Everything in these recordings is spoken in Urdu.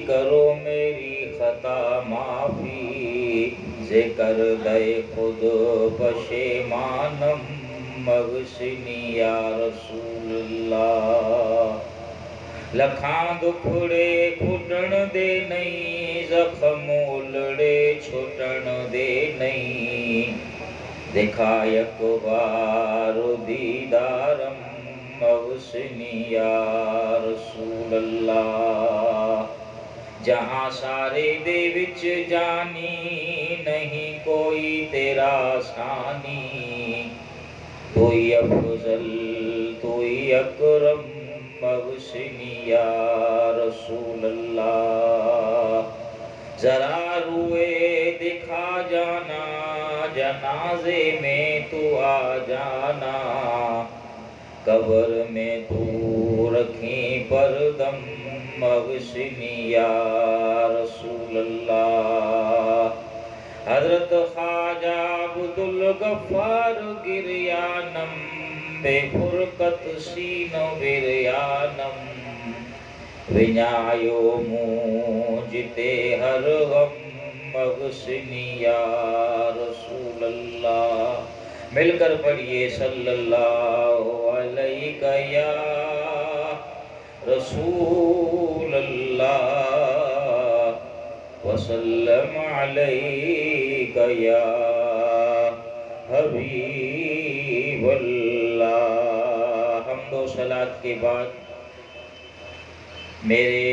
کرو میری خطا معافی، ذکر دے خود پشیمانم مغسنی یا رسول اللہ۔ لکھاں دکھڑے کھٹن دے نہیں، زخم اولڑے چھٹن دے نہیں، دکھا یک بار دیدارم مغسنی یا رسول اللہ۔ جہاں سارے دے وچ جانی، نہیں کوئی تیرا ثانی، توئی افضل توئی اکرم مغسنی یا رسول اللہ۔ ذرا روئے دکھا جانا، جنازے میں تو آ جانا، قبر میں تو رکھیں پردم مغسنی یا رسول اللہ۔ حضرت خواجہ عبدالغفار گریانم، بے فرقت سینو وریانم، ونیایو موجتے ہر غم مغسنی یا رسول اللہ۔ مل کر پڑھیے صلی اللہ علیہ یا رسول اللہ، وسلم علیہ یا حبیب اللہ۔ حمد و صلاۃ کے بعد میرے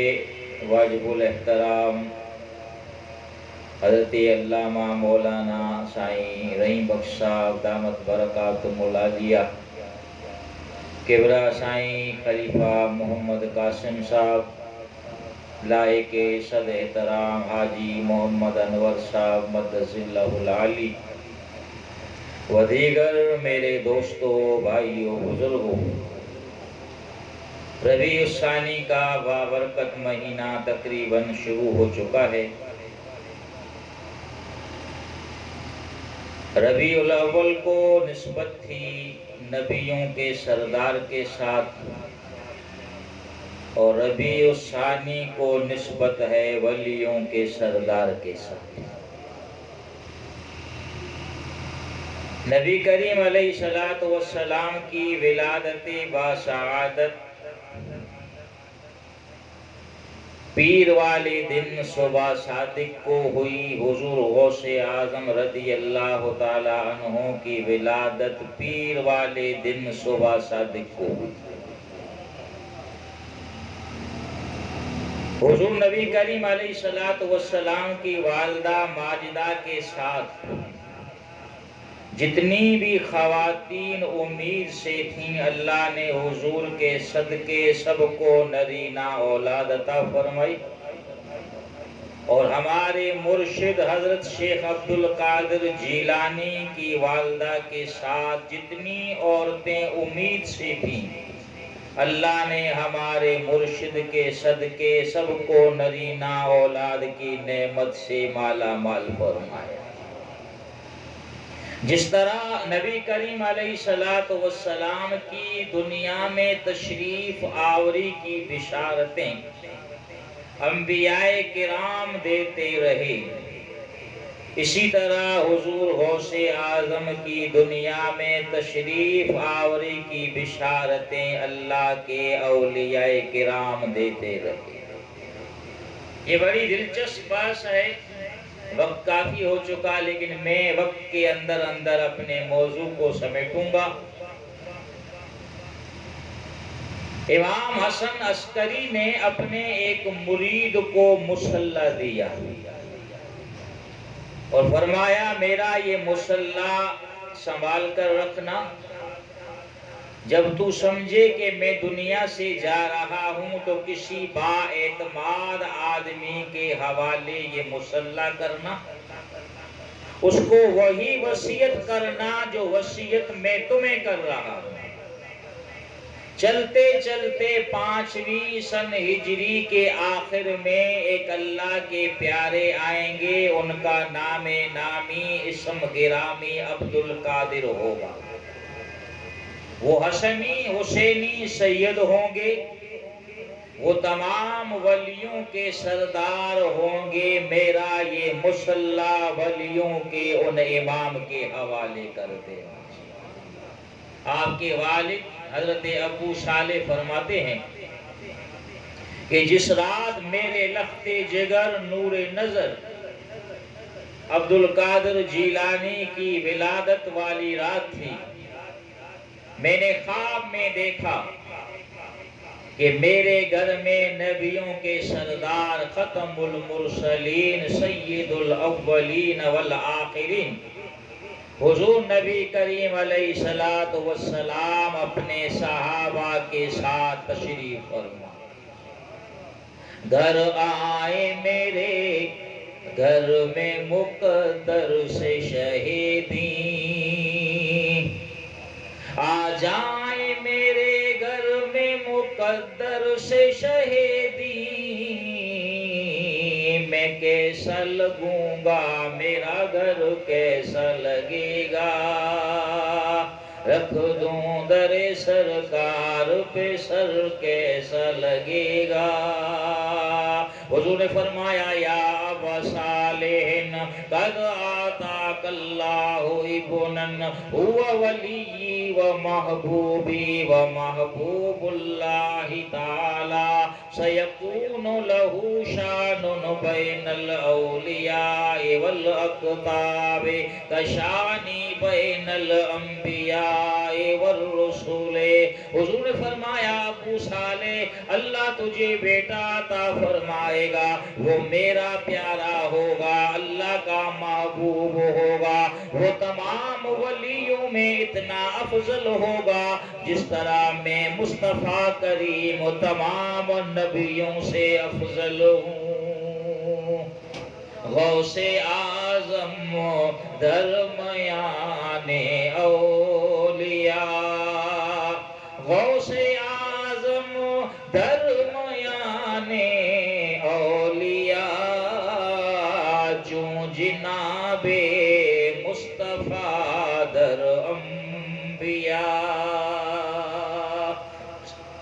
واجب الاحترام حضرت علامہ مولانا سائیں رحیم بخش صاحب دامت برکاتہم العالیہ، کبرا سائیں خلیفہ محمد قاسم صاحب، لائق صد احترام حاجی محمد انور صاحب مدث اللہ العالی، و دیگر میرے دوستوں، بھائیوں، بزرگوں، ربیع الثانی کا بابرکت مہینہ تقریباً شروع ہو چکا ہے۔ ربیع الاول کو نسبت تھی نبیوں کے سردار کے ساتھ، اور ربیع الثانی کو نسبت ہے ولیوں کے سردار کے ساتھ۔ نبی کریم علیہ السلام کی ولادت باسعادت پیر والے دن صبح صادق کو ہوئی۔ حضور غوث اعظم رضی اللہ تعالیٰ عنہ کی ولادت پیر والے دن صبح صادق کو ہوئی۔ حضور نبی کریم علیہ السلام کی والدہ ماجدہ کے ساتھ جتنی بھی خواتین امید سے تھیں، اللہ نے حضور کے صدقے سب کو نرینہ اولاد عطا فرمائی، اور ہمارے مرشد حضرت شیخ عبدالقادر جیلانی کی والدہ کے ساتھ جتنی عورتیں امید سے تھیں، اللہ نے ہمارے مرشد کے صدقے سب کو نرینہ اولاد کی نعمت سے مالا مال فرمایا۔ جس طرح نبی کریم علیہ السلام کی دنیا میں تشریف آوری کی بشارتیں انبیاء کرام دیتے رہے، اسی طرح حضور غوث اعظم کی دنیا میں تشریف آوری کی بشارتیں اللہ کے اولیاء کرام دیتے رہے۔ یہ بڑی دلچسپ بات ہے۔ وقت کافی ہو چکا، لیکن میں وقت کے اندر اپنے موضوع کو سمیٹوں گا۔ امام حسن عسکری نے اپنے ایک مرید کو مصلی دیا اور فرمایا میرا یہ مصلی سنبھال کر رکھنا، جب تو سمجھے کہ میں دنیا سے جا رہا ہوں تو کسی با اعتماد آدمی کے حوالے یہ مصلی کرنا، اس کو وہی وصیت کرنا جو وصیت میں تمہیں کر رہا ہوں۔ چلتے چلتے 5ویں سن ہجری کے آخر میں ایک اللہ کے پیارے آئیں گے، ان کا نام نامی اسم گرامی عبدالقادر ہوگا۔ وہ حسنی حسینی سید ہوں گے، وہ تمام ولیوں کے سردار ہوں گے، میرا یہ مصلی ولیوں کے ان امام کے حوالے کر دے۔ آپ کے والد حضرت ابو صالح فرماتے ہیں کہ جس رات میرے لخت جگر نور نظر عبد القادر جیلانی کی ولادت والی رات تھی، میں نے خواب میں دیکھا کہ میرے گھر میں نبیوں کے سردار ختم المرسلین سید الاولین والآخرین حضور نبی کریم علیہ السلام اپنے صحابہ کے ساتھ تشریف فرما، گھر آئے میرے گھر میں مقدر سے شہیدی، آ جائیں میرے گھر میں مقدر سے شہیدی، میں کیسا لگوں گا میرا گھر کیسا لگے گا، رکھ دوں در سرکار پہ سر کیسا لگے گا۔ حضور نے فرمایا یا ابا صالح قد آتاک اللہ ابنا هو ولی و محبوبی و محبوب اللہ تعالی سیکون له شان بین الاولیاء والاقطاب کشانی بین الانبیاء والرسول۔ حضور نے فرمایا ابو صالح اللہ تجھے بیٹا عطا فرمائے گا، وہ میرا پیارا ہوگا، اللہ کا محبوب ہوگا، وہ تمام ولیوں میں اتنا افضل ہوگا جس طرح میں مصطفیٰ کریم تمام نبیوں سے افضل ہوں۔ غوث اعظم درمیان اولیاء، غوث اعظم درمیان اولیاء، چوں جناب مصطفیٰ در انبیاء۔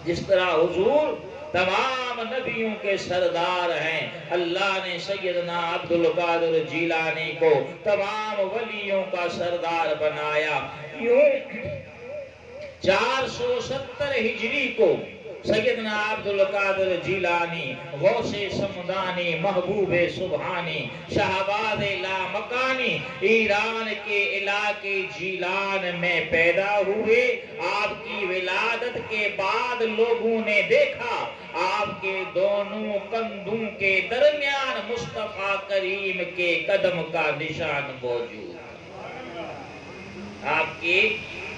جس طرح حضور تمام نبیوں کے سردار ہیں، اللہ نے سیدنا عبد القادر جیلانی کو تمام ولیوں کا سردار بنایا۔ یوں 470 ہجری کو سیدنا عبد القادر جیلانی غوث سمدانی محبوب سبحانی شہباز لامکانی ایران کے علاقے جیلان میں پیدا ہوئے۔ آپ کی ولادت کے بعد لوگوں نے دیکھا آپ کے دونوں کندھوں کے درمیان مصطفیٰ کریم کے قدم کا نشان موجود۔ آپ کے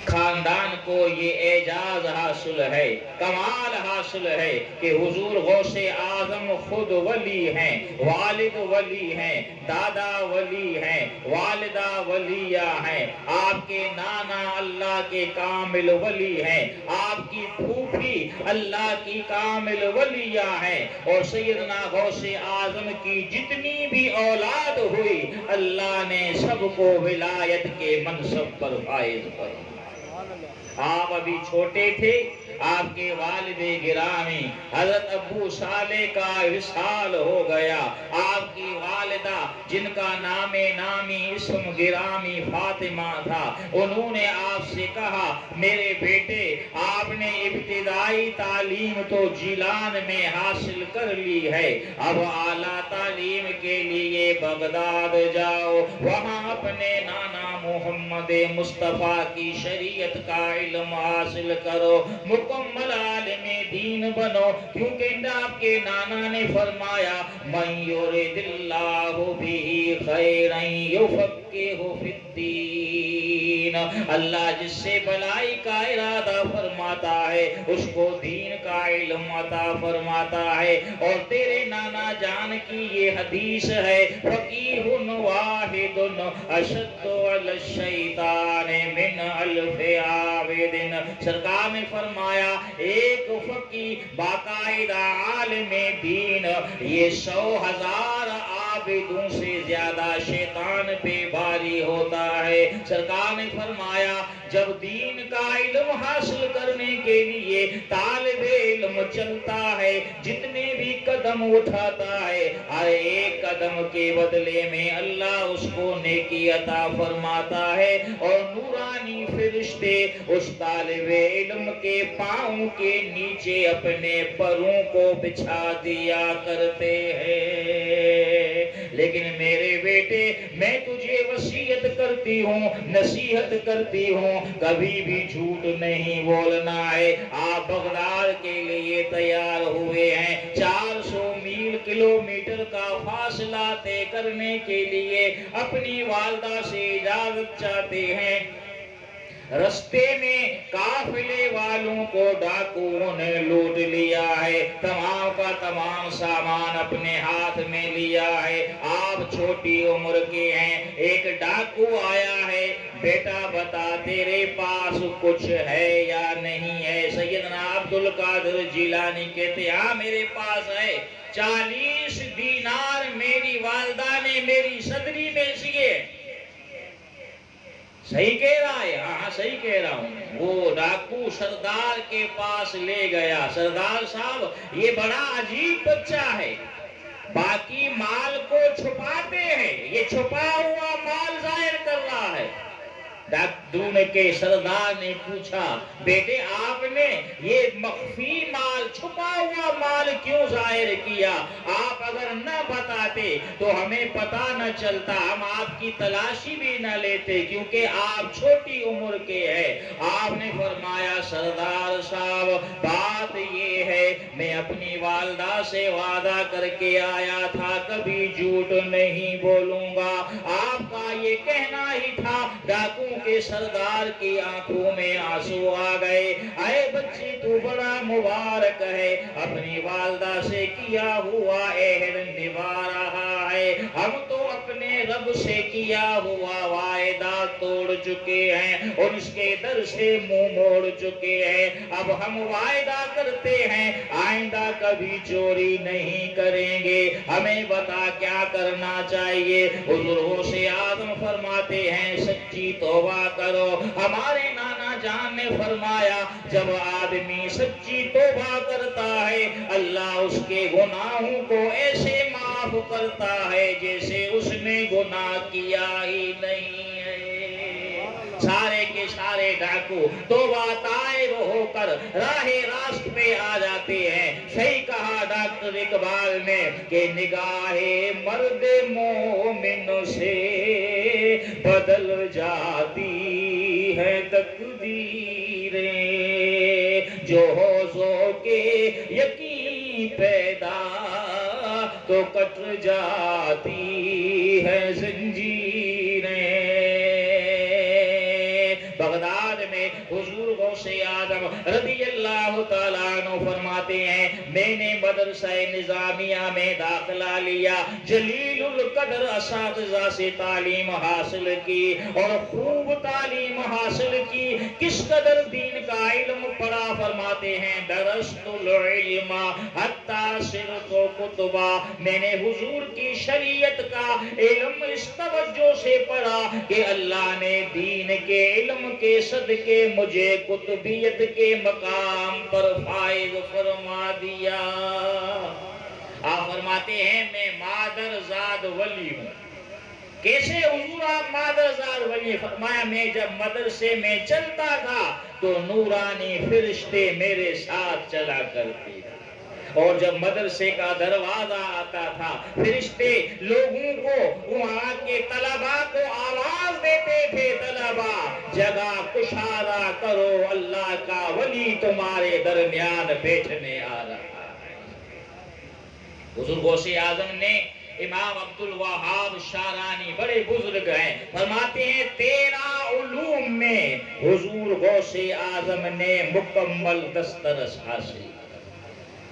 خاندان کو یہ اعجاز حاصل ہے، کمال حاصل ہے کہ حضور غوث اعظم خود ولی ہیں، والد ولی ہیں، دادا ولی ہیں، والدہ ولیہ ہیں، آپ کے نانا اللہ کے کامل ولی ہیں، آپ کی پھوپھی اللہ کی کامل ولیہ ہیں، اور سیدنا غوث اعظم کی جتنی بھی اولاد ہوئی اللہ نے سب کو ولایت کے منصب پر فائز فرمایا۔ آپ ابھی چھوٹے تھے، آپ کے والد گرامی حضرت ابو صالح کا وصال ہو گیا۔ آپ کی والدہ جن کا نام نامی اسم گرامی فاطمہ تھا، انہوں نے آپ سے کہا میرے بیٹے آپ نے ابتدائی تعلیم تو جیلان میں حاصل کر لی ہے، اب اعلیٰ تعلیم کے لیے بغداد جاؤ، وہاں اپنے نانا محمد مصطفیٰ کی شریعت کا علم حاصل کرو، مکمل عالم دین بنو، کیونکہ آپ کے نانا نے فرمایا من یرد اللہ بہ خیرا یفقہہ فی الدین، اللہ جس سے بلائی کا ارادہ فرماتا ہے اس کو دین کا علم عطا فرماتا ہے۔ اور تیرے نانا جان کی یہ حدیث ہے فقیہ واحد اشد علی الشیطان من الف عابد، سرکار نے فرمایا ایک فقیہ باقاعدہ عالم دین یہ 100,000 عابدوں سے زیادہ شیطان پہ بھاری ہوتا ہے۔ سرکار نے فرمایا جب دین کا علم حاصل کرنے کے لیے طالب علم چلتا ہے، جتنے بھی قدم اٹھاتا ہے، ہر ایک قدم کے بدلے میں اللہ اس کو نیکی عطا فرماتا ہے، اور نورانی فرشتے اس طالب علم کے پاؤں کے نیچے اپنے پروں کو بچھا دیا کرتے ہیں۔ لیکن میرے بیٹے، میں تجھے وصیت کرتی ہوں، نصیحت کرتی ہوں، کبھی بھی جھوٹ نہیں بولنا ہے۔ آپ بغداد کے لیے تیار ہوئے ہیں، 400 میل کلومیٹر کا فاصلہ طے کرنے کے لیے اپنی والدہ سے اجازت چاہتے ہیں۔ رستے میں قافلے والوں کو ڈاکوؤں نے لوٹ لیا ہے، تمام کا تمام سامان اپنے ہاتھ میں لیا ہے۔ آپ چھوٹی عمر کے ہیں، ایک ڈاکو آیا ہے، بیٹا بتا تیرے پاس کچھ ہے یا نہیں ہے؟ سیدنا عبدالقادر جیلانی کہتے ہاں میرے پاس ہے، 40 دینار میری والدہ نے میری صدری میں سیے۔ صحیح کہہ رہا ہے؟ ہاں صحیح کہہ رہا ہوں۔ وہ ڈاکو سردار کے پاس لے گیا، سردار صاحب یہ بڑا عجیب بچہ ہے، باقی مال کو چھپاتے ہیں، یہ چھپا ہوا مال ظاہر کر رہا ہے۔ ڈاکٹروں کے سردار نے پوچھا بیٹے آپ نے یہ مخفی مال، چھپا ہوا مال کیوں ظاہر کیا؟ آپ اگر نہ بتاتے تو ہمیں پتہ نہ چلتا، ہم آپ کی تلاشی بھی نہ لیتے، کیونکہ آپ چھوٹی عمر کے ہیں۔ آپ نے فرمایا سردار صاحب بات یہ ہے، میں اپنی والدہ سے وعدہ کر کے آیا تھا کبھی جھوٹ نہیں بولوں گا، آپ کا یہ کہنا ہی تھا۔ ڈاکو کے سردار کی آنکھوں میں آنسو آ گئے، اے بچی تو بڑا مبارک ہے، اپنی والدہ سے کیا ہوا عہد نبھا رہا ہے، ہم تو اپنے رب سے کیا ہوا وعدہ توڑ چکے ہیں اور اس کے در سے منہ موڑ چکے ہیں۔ اب ہم وعدہ کرتے ہیں آئندہ کبھی چوری نہیں کریں گے، ہمیں بتا کیا کرنا چاہیے؟ حضور غوث اعظم فرماتے ہیں سچی توبہ کرو۔ ہمارے نانا جان نے فرمایا جب آدمی سچی توبہ کرتا ہے اللہ اس کے گناہوں کو ایسے معاف کرتا ہے جیسے اس نے گناہ کیا ہی نہیں ہے۔ سارے کے سارے ڈاکو توبہ طائب ہو کر راہ راست پہ آ جاتے ہیں۔ صحیح کہا ڈاکٹر اقبال نے کہ نگاہ مرد مومن سے بدل جاتی ہے تقدیریں، جو ہو ذوق یقین پیدا تو کٹ جاتی ہے زنجیریں۔ بغداد میں حضور غوث اعظم رضی اللہ تعالیٰ عنہ فرماتے ہیں میں نے مدرسہ نظامیہ میں داخلہ لیا، جلیل القدر اساتذہ سے تعلیم حاصل کی اور خوب تعلیم حاصل کی۔ کس قدر دین کا علم پڑھا؟ فرماتے ہیں درست العلم حتی صرت کتبا، میں نے حضور کی شریعت کا علم اس توجہ سے پڑھا کہ اللہ نے دین کے علم کے صدقے مجھے قطبیت کے مقام پر فائز فرما دیا۔ آپ فرماتے ہیں میں مادرزاد ولی ہوں۔ کیسے حضور آپ مادرزاد ولی؟ فرمایا میں جب مدرسے میں چلتا تھا تو نورانی فرشتے میرے ساتھ چلا کرتے تھے، اور جب مدرسے کا دروازہ آتا تھا فرشتے لوگوں کو، وہاں کے طلباء کو آواز دیتے تھے طلباء جگہ کشادہ کرو، اللہ کا ولی تمہارے درمیان بیٹھنے آ رہا ہے۔ حضور غوث اعظم نے امام عبدالوہاب شارانی بڑے بزرگ ہیں، فرماتے ہیں 13 علوم میں حضور غوث اعظم نے مکمل دسترس حاصل۔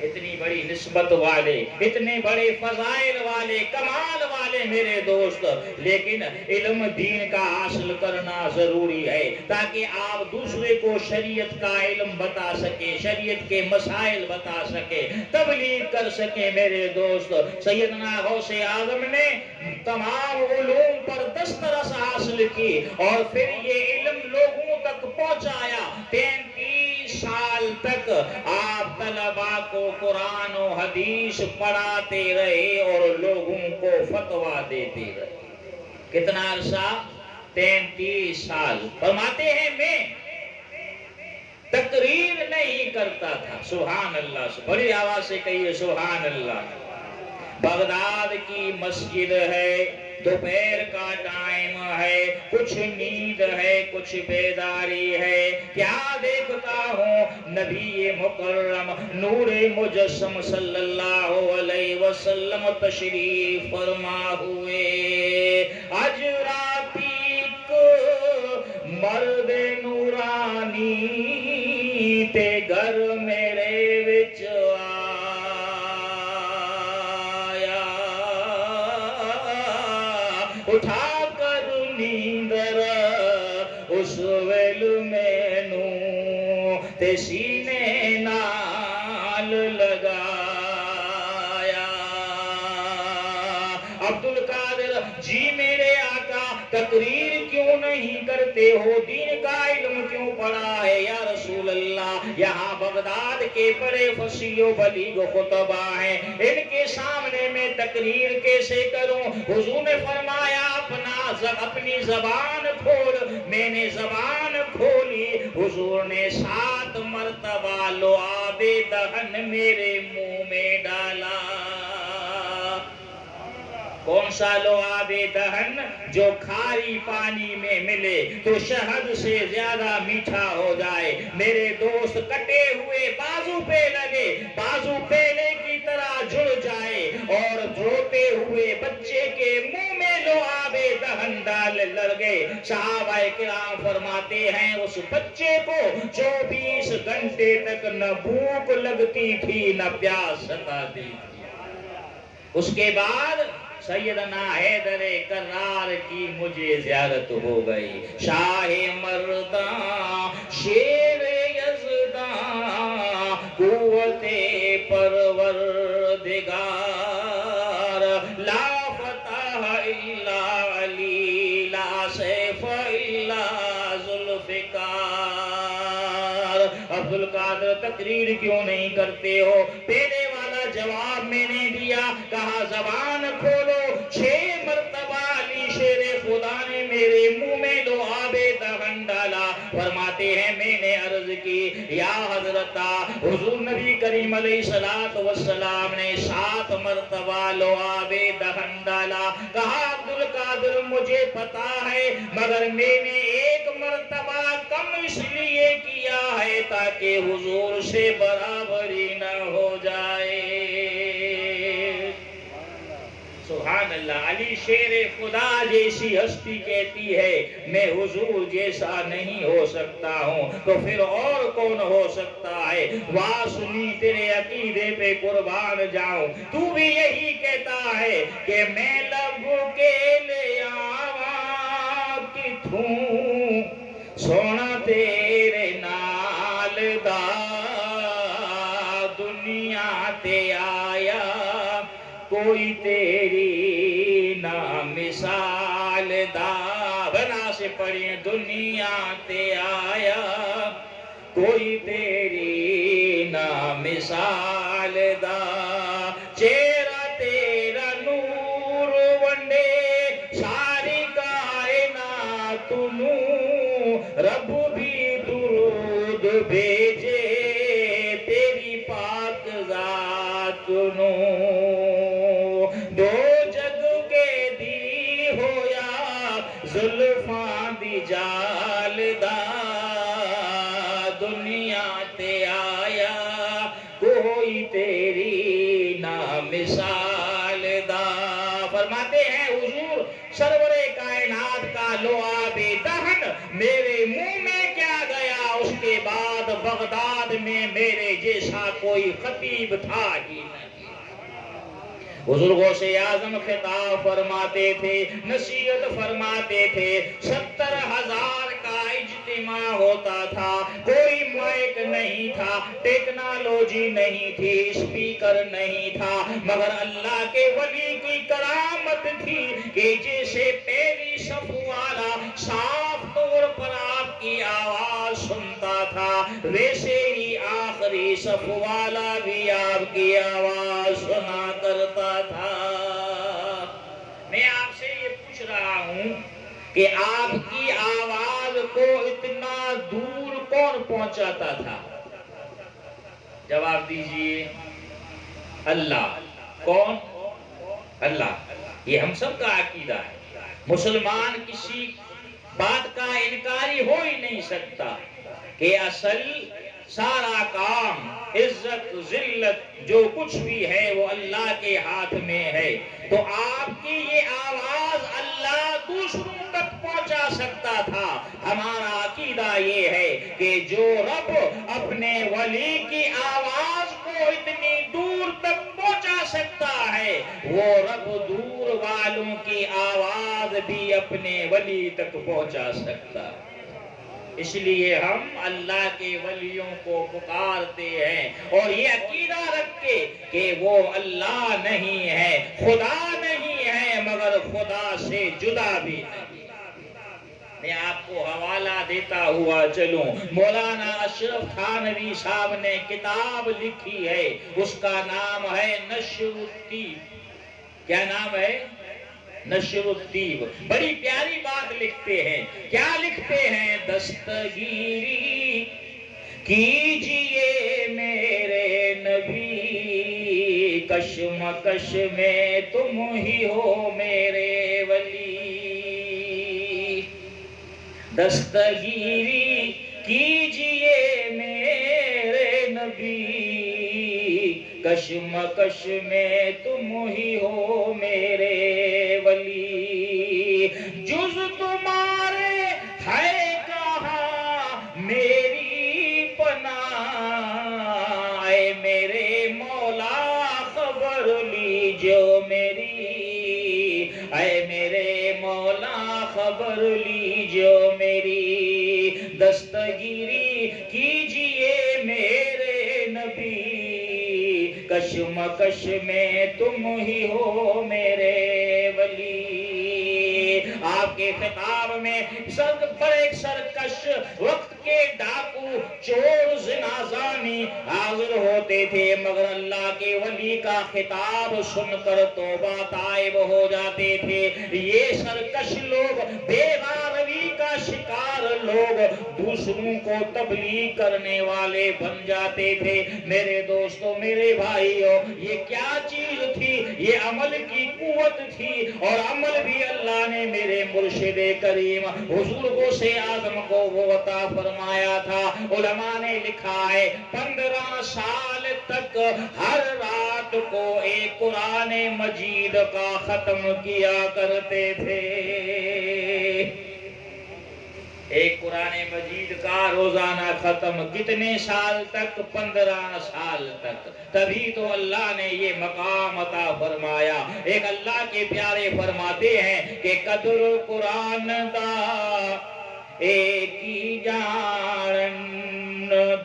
اتنی بڑی نسبت والے، اتنے بڑے فضائل والے، کمال والے میرے دوست، لیکن علم دین کا حاصل کرنا ضروری ہے تاکہ آپ دوسرے کو شریعت کا علم بتا سکے، شریعت کے مسائل بتا سکے، تبلیغ کر سکے میرے دوست۔ سیدنا غوث اعظم نے تمام علوم پر دسترس حاصل کی اور پھر یہ علم لوگوں تک پہنچایا۔ 33 سال تک آپ طلباء کو قرآن و حدیث پڑھاتے رہے اور لوگوں کو فتویٰ دیتے رہے۔ کتنا عرصہ؟ 33 سال۔ فرماتے ہیں میں تقریر نہیں کرتا تھا۔ سبحان اللہ، بڑی آواز سے کہیے سبحان اللہ۔ بغداد کی مسجد ہے، دوپہر کا ٹائم ہے، کچھ نیند ہے، کچھ بیداری ہے، کیا دیکھتا ہوں؟ نبی مکرم نور مجسم صلی اللہ علیہ وسلم تشریف فرما ہوئے۔ اجراتی کو مرد نورانی تے گھر میرے وچ اٹھا کر نیندر اس ویل مینوں تے سینے نال لگایا۔ عبد القادر جی میرے آقا تقریر کیوں نہیں کرتے ہو؟ دین کا علم کیوں پڑھا ہے یا رسول اللہ؟ یہاں بغداد کے بڑے فصیح و بلیغ خطبہ ہیں، ان کے سامنے میں تقریر کیسے کروں؟ حضور نے فرمایا اپنی زبان کھول۔ میں نے زبان کھولی، حضور نے 7 مرتبہ لعاب دہن میرے منہ میں ڈالا۔ کون سا لعاب دہن؟ جو کھاری پانی میں ملے تو شہد سے زیادہ میٹھا ہو جائے۔ میرے دوست کٹے ہوئے بازو پہ لگے، بازو پیلے کی طرح جڑ جائے اور روتے ہوئے بچے کے منہ میں لعاب دہن ڈال لگے۔ صحابہ کرام فرماتے ہیں اس بچے کو 24 گھنٹے تک نہ بھوک لگتی تھی نہ پیاس ستاتی تھی۔ اس کے بعد سیدنا حیدر کرار کی مجھے زیارت ہو گئی۔ شاہ مرداں شیر یزداں قوت پروردگار، لا فتح الا علی، لا سیف الا ذوالفقار۔ عبد القادر تقریر کیوں نہیں کرتے ہو؟ پہلے والا جواب میں نے دیا، کہا زبان کھولو۔ 6 مرتبہ علی شیر خدا نے میرے منہ میں لعاب دہن ڈالا۔ فرماتے ہیں میں نے عرض کی یا حضرت، حضور نبی کریم علیہ السلام نے 7 مرتبہ لعاب دہن ڈالا۔ کہا عبد القادر مجھے پتا ہے، مگر میں نے 1 مرتبہ کم اس لیے کیا ہے تاکہ حضور سے برابری نہ ہو جائے۔ سبحان اللہ۔ علی شیر خدا جیسی ہستی کہتی ہے میں حضور جیسا نہیں ہو سکتا ہوں، تو پھر اور کون ہو سکتا ہے؟ واہ سنی تیرے عقیدے پہ قربان جاؤں، تو بھی یہی کہتا ہے کہ میں لب کے لے آواں کتھوں سونا تیرے نال دا، دنیا تے آیا کوئی تیری نا مثال دا۔ بنا سے پڑھیں، دنیا تے آیا کوئی تیری نا مثال دا، چہرہ تیرا نور ونڈے ساری کائنات نوں، رب بھی درود بھیجے تیری پاک ذات نوں۔ دو جگ کے دی ہویا زلفاں دی جال دا، دنیا تے آیا کوئی تیری نا مثال دا۔ فرماتے ہیں حضور سرور کائنات کا لعاب دہن میرے منہ میں کیا گیا، اس کے بعد بغداد میں میرے جیسا کوئی خطیب تھا ہی نہیں۔ بزرگوں سے اعظم خطاب فرماتے تھے، نصیحت فرماتے تھے، 70,000 کا اجتماع ہوتا تھا، کوئی مائک نہیں تھا، ٹیکنالوجی نہیں تھی، اسپیکر نہیں تھا، مگر اللہ کے ولی کی کرامت تھی کہ جیسے پہلی صف والا صاف طور پر آپ کی آواز سنتا تھا، ویسے ہی آخری صف والا بھی آپ کی آواز سنا کرتا تھا۔ میں آپ سے یہ پوچھ رہا ہوں کہ آپ کی آواز کو اتنا دور کون پہنچاتا تھا؟ جواب دیجئے، اللہ۔ کون؟ اللہ۔ یہ ہم سب کا عقیدہ ہے، مسلمان کسی بات کا انکاری ہو ہی نہیں سکتا کہ اصل سارا کام، عزت ذلت جو کچھ بھی ہے وہ اللہ کے ہاتھ میں ہے۔ تو آپ کی یہ آواز اللہ دوسروں تک پہنچا سکتا تھا۔ ہمارا عقیدہ یہ ہے کہ جو رب اپنے ولی کی آواز کو اتنی دور تک پہنچا سکتا ہے، وہ رب دور والوں کی آواز بھی اپنے ولی تک پہنچا سکتا ہے۔ اس لیے ہم اللہ کے ولیوں کو پکارتے ہیں اور یہ عقیدہ رکھ کے کہ وہ اللہ نہیں ہے، خدا نہیں ہے، مگر خدا سے جدا بھی نہیں۔ میں آپ کو حوالہ دیتا ہوا چلوں، مولانا اشرف تھانوی صاحب نے کتاب لکھی ہے، اس کا نام ہے نشر الطیب۔ کیا نام ہے؟ نشر الطیب۔ بڑی پیاری بات لکھتے ہیں۔ کیا لکھتے ہیں؟ دستگیری کیجئے میرے نبی، کشمکش میں تم ہی ہو میرے ولی۔ دستگیری کیجئے میرے نبی، کشمکش میں تم ہی ہو میرے ولی۔ جز تمہارے ہے کہاں میری پناہ، اے میرے مولا خبر لیجو میری، اے میرے مولا خبر لیجو میری۔ دستگیری کیجئے میرے نبی، کشمکش میں تم ہی ہو میرے ولی۔ آپ کے خطاب میں پر ایک سرکش وقت کے ڈاکو، چور، زنازانی حاضر ہوتے تھے، مگر اللہ کے ولی کا خطاب سن کر توبہ تائب ہو جاتے تھے۔ یہ سرکش لوگ، بے غاروی کا شکار لوگ، دوسروں کو تبلیغ کرنے والے بن جاتے تھے۔ میرے دوستو، میرے بھائیو، یہ کیا چیز تھی؟ یہ عمل کی قوت تھی، اور عمل بھی اللہ نے میرے مرشد کریم حضور غوث اعظم کو وہ عطا فرمایا تھا۔ علماء نے لکھا ہے 15 سال تک ہر رات کو ایک قرآن مجید کا ختم کیا کرتے تھے۔ ایک قرآن مجید کا روزانہ ختم، کتنے سال تک؟ 15 سال تک۔ تبھی تو اللہ نے یہ مقام عطا فرمایا۔ ایک اللہ کے پیارے فرماتے ہیں کہ قدر قرآن دا ایک ہی جانن،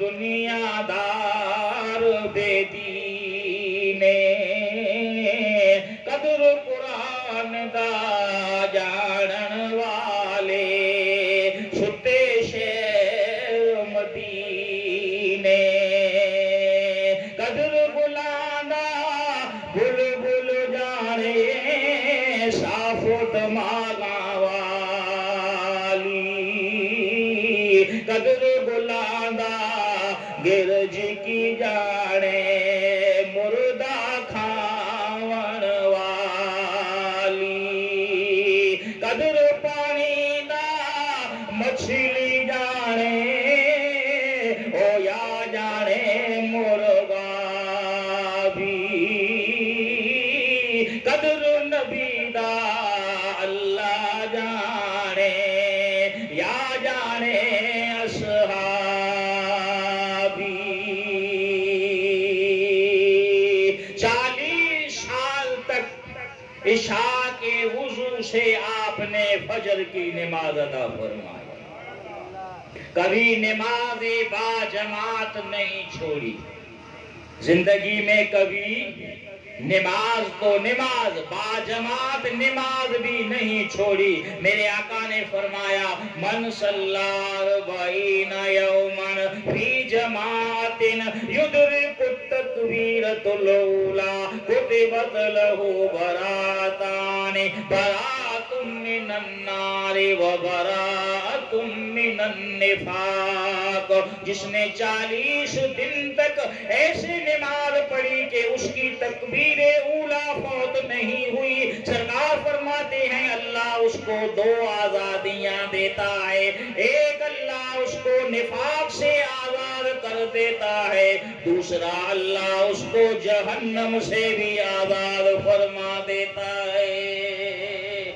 دنیا دار بے دینے، قدر قرآن دا جانن والے ستے شہر مدینے، قدر بلانا بلبل جانے صاف دماغاں والی، قدر بلانا گرج کی جانے مردہ کھاون والی، قدر پانی دا مچھلی جانے او یا جانے مرغا بھی، قدر نبی دا اللہ جانے یا جانے اصحاب عشاء کے وضو سے آپ نے فجر کی نماز ادا فرمائی، کبھی نماز با جماعت نہیں چھوڑی، زندگی میں کبھی نماز تو نماز، با جماعت نماز بھی نہیں چھوڑی۔ میرے آقا نے فرمایا من صلی 40 یوما فی جماعت یدرک التکبیرۃ الاولی کتبت لہ براتان، برات من النار و برات من النفاق۔ جس نے 40 دن تک ایسی نماز پڑھی کہ اس کی تکبیر اولا فوت نہیں ہوئی، سرکار فرماتے ہیں اللہ اس کو 2 آزادیاں دیتا ہے، ایک اللہ اس کو نفاق سے آزاد کر دیتا ہے، دوسرا اللہ اس کو جہنم سے بھی آزاد فرما دیتا ہے۔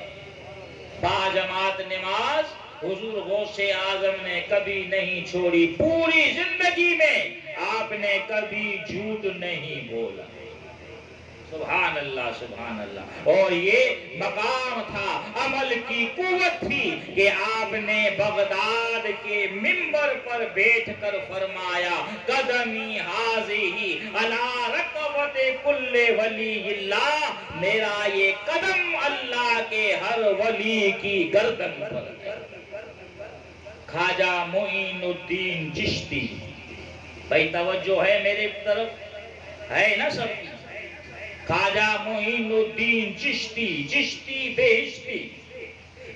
با جماعت نماز حضور غوث اعظم نے کبھی نہیں چھوڑی، پوری زندگی میں آپ نے کبھی جھوٹ نہیں بولا۔ سبحان اللہ سبحان اللہ۔ اور یہ مقام تھا، عمل کی قوت تھی کہ آپ نے بغداد کے منبر پر بیٹھ کر فرمایا قدمی حاضی علی رقبت کل ولی اللہ، میرا یہ قدم اللہ کے ہر ولی کی گردن پر ہے۔ خواجہ معین الدین چشتی، بھائی توجہ ہے میرے طرف، ہے نا سب کی؟ خواجہ معین الدین چشتی، چشتی بہشتی،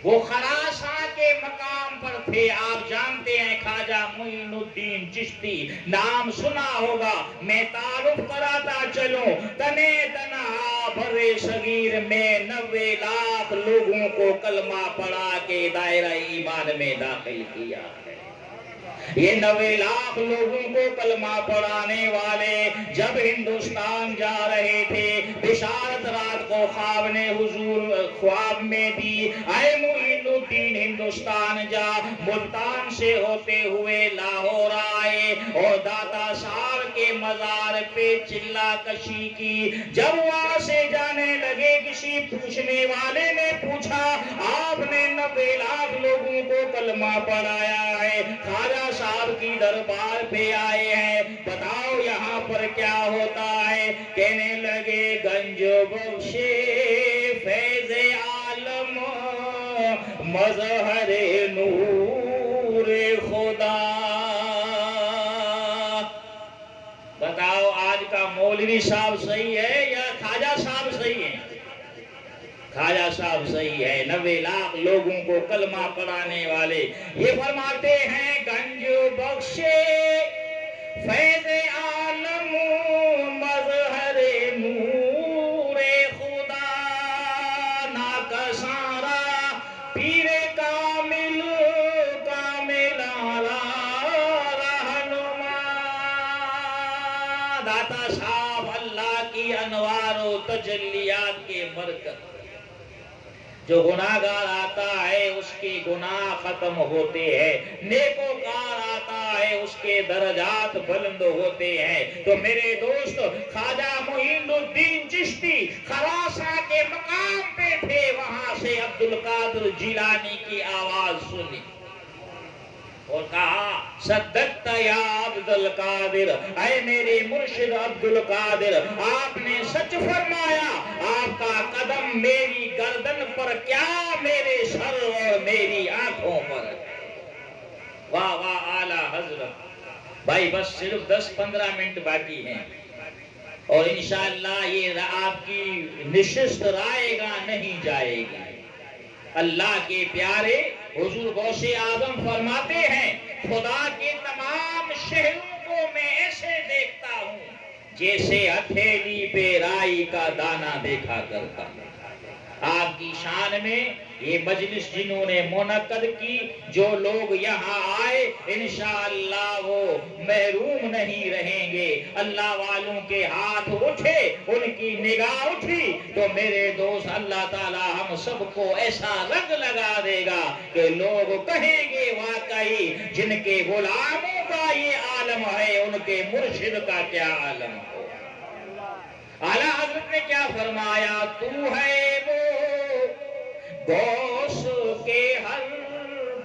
وہ خراساں کے مقام پر تھے۔ آپ جانتے ہیں خواجہ معین الدین چشتی، نام سنا ہوگا، میں تعارف کراتا چلوں، تنے تنہا برے صغیر میں 90 لاکھ لوگوں کو کلمہ پڑھا کے دائرہ ایمان میں داخل کیا۔ یہ 90 لاکھ لوگوں کو کلمہ پڑھانے والے جب ہندوستان جا رہے تھے، بشارت رات کو خواب نے حضور خواب میں دی، اے معین الدین ہندوستان جا۔ ملتان سے ہوتے ہوئے لاہور آئے اور داتا صاحب کے مزار پہ چلا کشی کی۔ جب وہاں سے جانے لگے، کسی پوچھنے والے نے پوچھا آپ نے 90 لاکھ لوگوں کو کلمہ پڑھایا ہے، خواجہ صاحب کی دربار پہ آئے ہیں، بتاؤ یہاں پر کیا ہوتا ہے؟ کہنے لگے گنج بخشے فیض عالم مظہر نور خدا۔ بتاؤ آج کا مولوی صاحب صحیح ہے یا خواجہ صاحب صحیح ہے؟ خواجہ صاحب صحیح ہے۔ 90 لاکھ لوگوں کو کلمہ پڑھانے والے یہ فرماتے ہیں گنج بخشے فیض عالم مظہر نور خدا، ناکسارا پیر کامل کامل رہنما۔ داتا صاحب اللہ کی انوار و تجلیات کے مرکز، جو گناہگار آتا ہے اس کے گناہ ختم ہوتے ہیں، نیکوکار آتا ہے اس کے درجات بلند ہوتے ہیں۔ تو میرے دوست خواجہ معین الدین چشتی خراساں کے مقام پہ تھے، وہاں سے عبدالقادر جیلانی کی آواز سنی اور کہا صدقت یا عبدالقادر، اے میرے مرشد عبدالقادر، آپ نے سچ فرمایا، آپ کا قدم میری گردن پر کیا میرے سر اور میری آنکھوں پر۔ واہ واہ اعلی حضرت۔ بھائی بس صرف 10-15 منٹ باقی ہیں اور انشاءاللہ یہ آپ کی نشست رائے گا نہیں جائے گی۔ اللہ کے پیارے حضور غوث اعظم فرماتے ہیں خدا کے تمام شہروں کو میں ایسے دیکھتا ہوں جیسے ہتھیلی پہ رائی کا دانہ دیکھا کرتا ہوں۔ آپ کی شان میں یہ مجلس جنہوں نے منعقد کی، جو لوگ یہاں آئے انشاءاللہ وہ محروم نہیں رہیں گے۔ اللہ والوں کے ہاتھ اٹھے، ان کی نگاہ اٹھی تو میرے دوست اللہ تعالی ہم سب کو ایسا رنگ لگا دے گا کہ لوگ کہیں گے واقعی جن کے غلاموں کا یہ عالم ہے ان کے مرشد کا کیا عالم ہو۔ اعلیٰ حضرت نے کیا فرمایا؟ تو ہے گوش کے ہر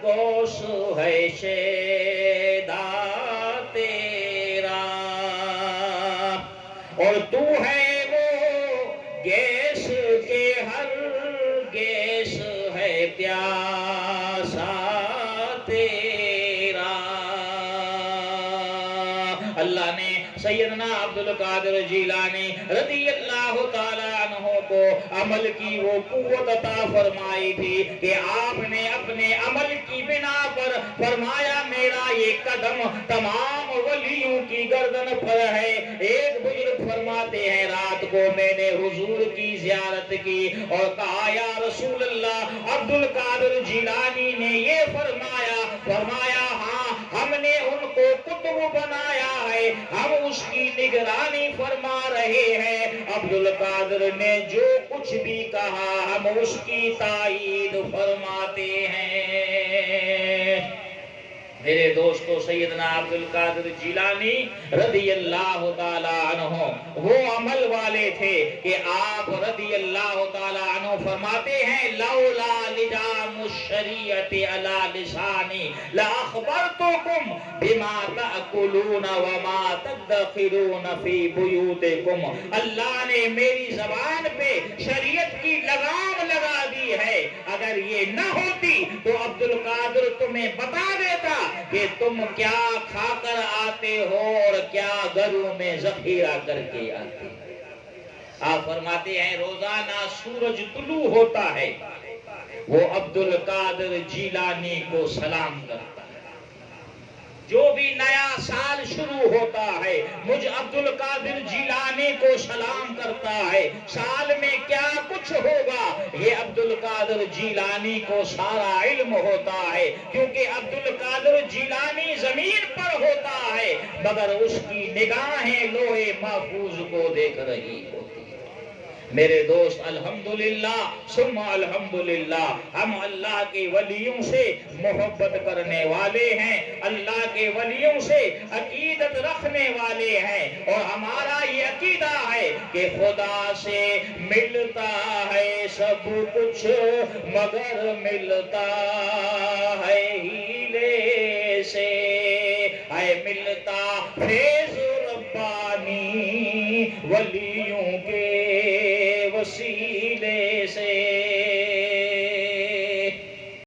گوش ہے شیدا تیرا، اور تو ہے وہ گیس کے ہر گیس ہے پیاسا تیرا۔ اللہ نے سیدنا عبدالقادر جیلانی رضی اللہ تعالیٰ عنہ کو عمل کی وہ قوت عطا فرمائی تھی کہ آپ نے اپنے عمل کی بنا پر فرمایا میرا یہ قدم تمام ولیوں کی گردن پر ہے۔ ایک بزرگ فرماتے ہیں رات کو میں نے حضور کی زیارت کی اور کہا یا رسول اللہ عبدالقادر جیلانی نے یہ فرمایا ہاں ہم نے ان کو قطب بنایا ہے، ہم اس کی نگرانی فرما رہے ہیں۔ عبدالقادر نے جو کچھ بھی کہا ہم اس کی تائید فرماتے ہیں۔ میرے دوستو سیدنا عبدالقادر جیلانی رضی اللہ تعالیٰ عنہ وہ عمل والے تھے کہ آپ رضی اللہ تعالیٰ عنہ فرماتے ہیں لولا لجام الشریعت علی لسانی لاخبرتکم بما تأکلون وما تدخرون فی بیوتکم۔ اللہ نے میری زبان پہ شریعت کی لگام لگا دی ہے، اگر یہ نہ ہوتی تو عبدالقادر تمہیں بتا دیتا کہ تم کیا کھا کر آتے ہو اور کیا گھروں میں ذخیرہ کر کے آتے ہو۔ آپ فرماتے ہیں روزانہ سورج طلوع ہوتا ہے وہ عبدالقادر جیلانی کو سلام کرتا ہے۔ جو بھی نیا سال شروع ہوتا ہے مجھ عبدالقادر جیلانی کو سلام کرتا ہے۔ سال میں کیا کچھ ہوگا یہ عبدالقادر جیلانی کو سارا علم ہوتا ہے، کیونکہ عبدالقادر جیلانی زمین پر ہوتا ہے مگر اس کی نگاہیں لوح محفوظ کو دیکھ رہی ہوتی۔ میرے دوست الحمدللہ ثم الحمدللہ ہم اللہ کے ولیوں سے محبت کرنے والے ہیں، اللہ کے ولیوں سے عقیدت رکھنے والے ہیں، اور ہمارا یہ عقیدہ ہے کہ خدا سے ملتا ہے سب کچھ مگر ملتا ہے ہیلے سے، ہے ملتا فیض ربانی ولیوں کے وسیلے